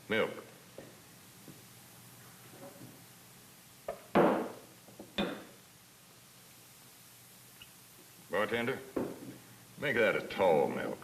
Milk. Bartender, make that a tall milk.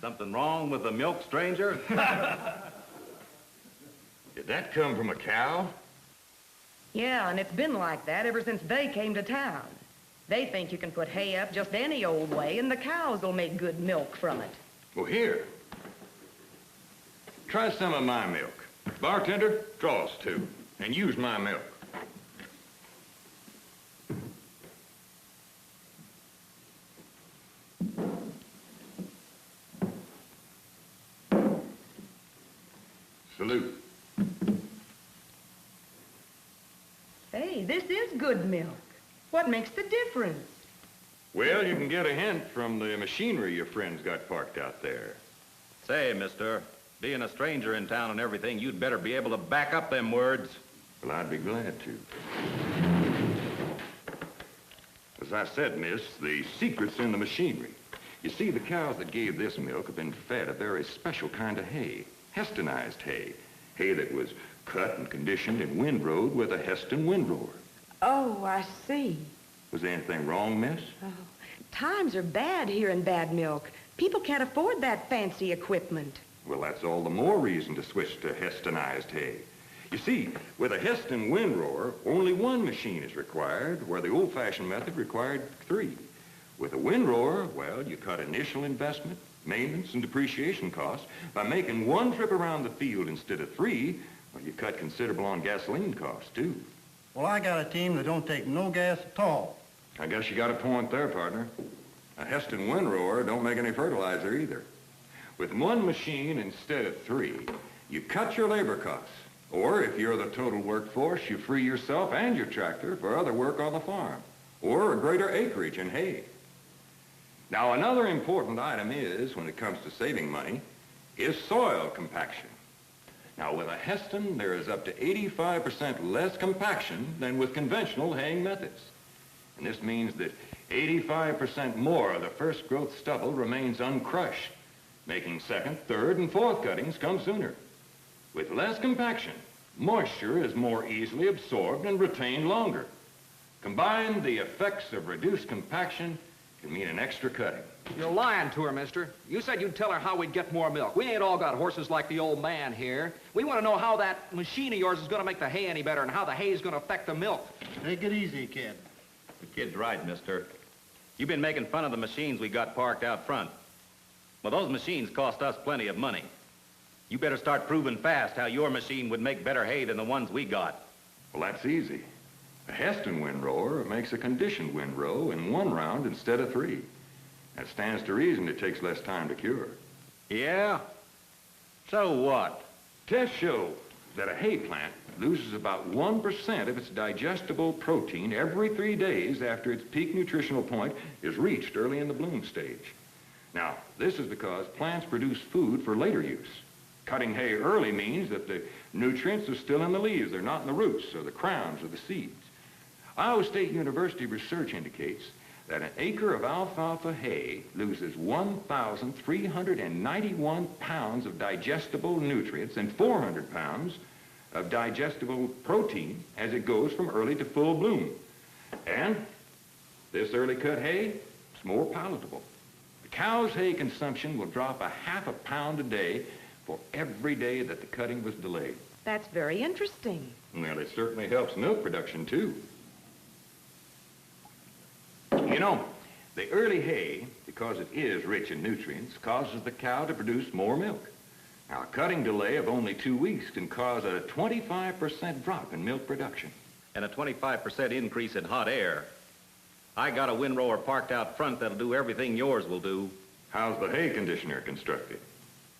Something wrong with the milk, stranger? Did that come from a cow? Yeah, and it's been like that ever since they came to town. They think you can put hay up just any old way, and the cows will make good milk from it. Well, here. Try some of my milk. Bartender, draw us two, and use my milk. Salute. Hey, this is good milk. What makes the difference? Well, you can get a hint from the machinery your friends got parked out there. Say, mister, being a stranger in town and everything, you'd better be able to back up them words. Well, I'd be glad to. As I said, miss, the secret's in the machinery. You see, the cows that gave this milk have been fed a very special kind of hay. Hestized hay. Hay that was cut and conditioned and windrowed with a Heston windrower. Oh, I see. Was there anything wrong, miss? Oh, times are bad here in Bad Milk. People can't afford that fancy equipment. Well, that's all the more reason to switch to Hestonized hay. You see, with a Heston windrower, only one machine is required, where the old-fashioned method required three. With a windrower, well, you cut initial investment, maintenance, and depreciation costs. By making one trip around the field instead of three, well, you cut considerable on gasoline costs, too. Well, I got a team that don't take no gas at all. I guess you got a point there, partner. A Heston windrower don't make any fertilizer either. With one machine instead of three, you cut your labor costs. Or if you're the total workforce, you free yourself and your tractor for other work on the farm, or a greater acreage in hay. Now, another important item is, when it comes to saving money, is soil compaction. Now, with a Heston, there is up to 85% less compaction than with conventional haying methods. And this means that 85% more of the first growth stubble remains uncrushed, making second, third, and fourth cuttings come sooner. With less compaction, moisture is more easily absorbed and retained longer. Combined, the effects of reduced compaction can mean an extra cutting. You're lying to her, mister. You said you'd tell her how we'd get more milk. We ain't all got horses like the old man here. We want to know how that machine of yours is going to make the hay any better and how the hay is going to affect the milk. Take it easy, kid. The kid's right, mister. You've been making fun of the machines we got parked out front. Well, those machines cost us plenty of money. You better start proving fast how your machine would make better hay than the ones we got. Well, that's easy. A Heston windrower makes a conditioned windrow in one round instead of three. That stands to reason it takes less time to cure. Yeah? So what? Tests show that a hay plant loses about 1% of its digestible protein every 3 days after its peak nutritional point is reached early in the bloom stage. Now, this is because plants produce food for later use. Cutting hay early means that the nutrients are still in the leaves. They're not in the roots or the crowns or the seeds. Iowa State University research indicates that an acre of alfalfa hay loses 1,391 pounds of digestible nutrients and 400 pounds of digestible protein as it goes from early to full bloom. And this early cut hay is more palatable. The cow's hay consumption will drop a half a pound a day for every day that the cutting was delayed. That's very interesting. Well, it certainly helps milk production, too. You know, the early hay, because it is rich in nutrients, causes the cow to produce more milk. Now, a cutting delay of only 2 weeks can cause a 25% drop in milk production. And a 25% increase in hot air. I got a windrower parked out front that'll do everything yours will do. How's the hay conditioner constructed?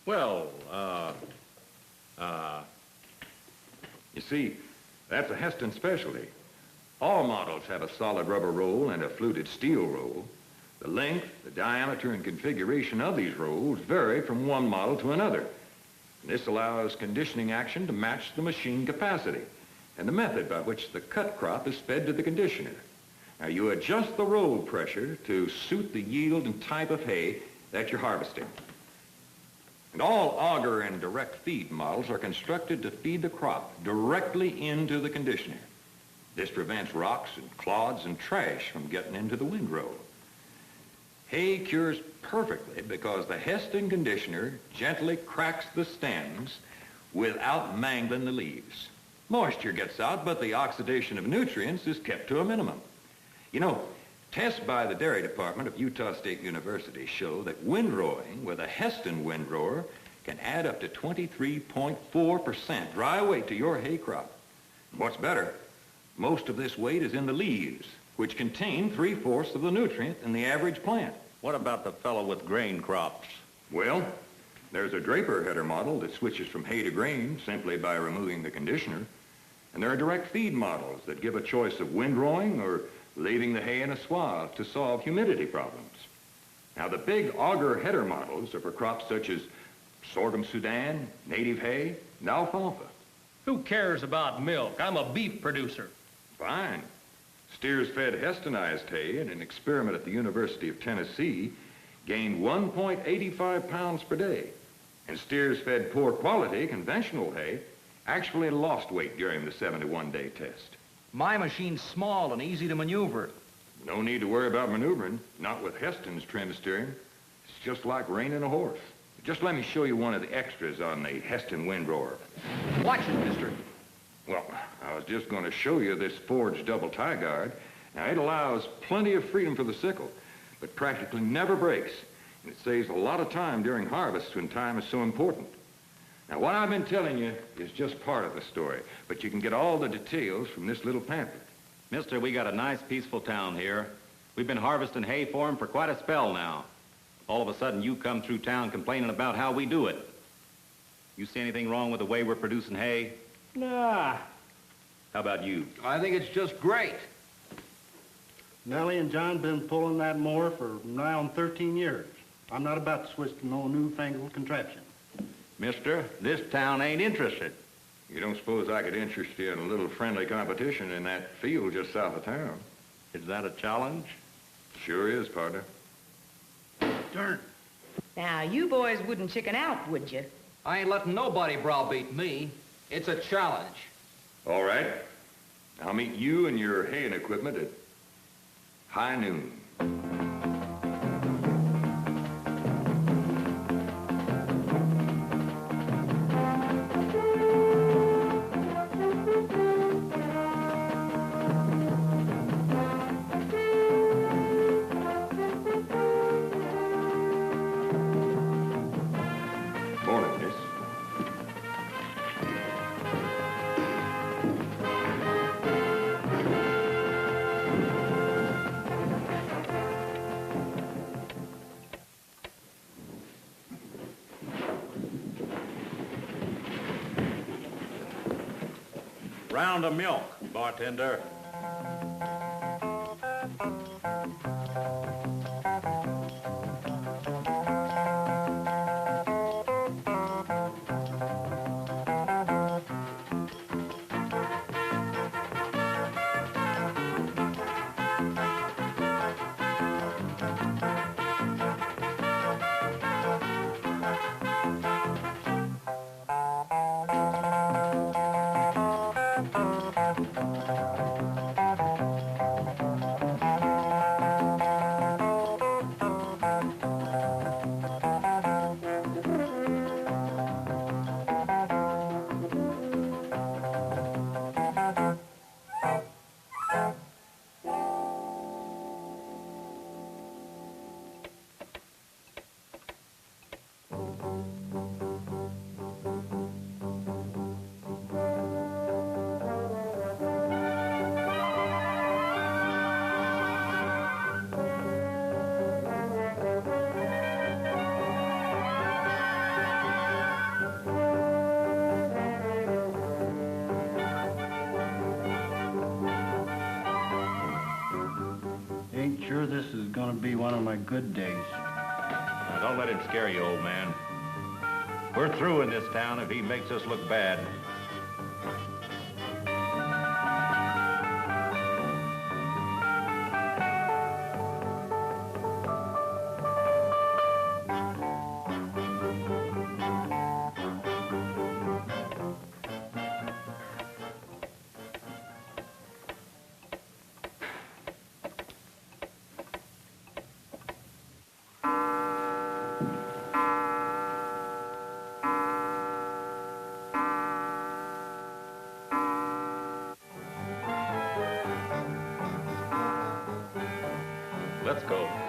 Well, You see, that's a Heston specialty. All models have a solid rubber roll and a fluted steel roll. The length, the diameter, and configuration of these rolls vary from one model to another. This allows conditioning action to match the machine capacity and the method by which the cut crop is fed to the conditioner. Now, you adjust the roll pressure to suit the yield and type of hay that you're harvesting. And all auger and direct feed models are constructed to feed the crop directly into the conditioner. This prevents rocks and clods and trash from getting into the windrow. Hay cures perfectly because the Heston conditioner gently cracks the stems without mangling the leaves. Moisture gets out, but the oxidation of nutrients is kept to a minimum. You know, tests by the dairy department of Utah State University show that windrowing with a Heston windrower can add up to 23.4% dry weight to your hay crop. What's better, most of this weight is in the leaves, which contain 3/4 of the nutrient in the average plant. what about the fellow with grain crops? Well, there's a Draper header model that switches from hay to grain simply by removing the conditioner. And there are direct feed models that give a choice of windrowing or leaving the hay in a swath to solve humidity problems. Now, the big auger header models are for crops such as sorghum Sudan, native hay, and alfalfa. Who cares about milk? I'm a beef producer. Fine. Steers fed Hestized hay in an experiment at the University of Tennessee gained 1.85 pounds per day. And steers fed poor quality conventional hay actually lost weight during the 71-day test. My machine's small and easy to maneuver. No need to worry about maneuvering, not with Heston's trim steering. It's just like reining a horse. Just let me show you one of the extras on the Heston windrower. Watch it, mister. Well, I was just going to show you this forged double tie guard. Now, it allows plenty of freedom for the sickle, but practically never breaks. And it saves a lot of time during harvest when time is so important. Now, what I've been telling you is just part of the story, but you can get all the details from this little pamphlet. Mister, we got a nice, peaceful town here. We've been harvesting hay for 'em for quite a spell now. All of a sudden, you come through town complaining about how we do it. You see anything wrong with the way we're producing hay? Nah. How about you? I think it's just great. Nellie and John been pulling that mower for now on 13 years. I'm not about to switch to no newfangled contraption. Mister, this town ain't interested. You don't suppose I could interest you in a little friendly competition in that field just south of town? Is that a challenge? Sure is, partner. Darn. Now, you boys wouldn't chicken out, would you? I ain't letting nobody browbeat me. It's a challenge. All right. I'll meet you and your haying equipment at high noon. Morning, miss. Round of milk, bartender. to be one of my good days. Now, don't let him scare you, old man. We're through in this town if he makes us look bad. Let's go.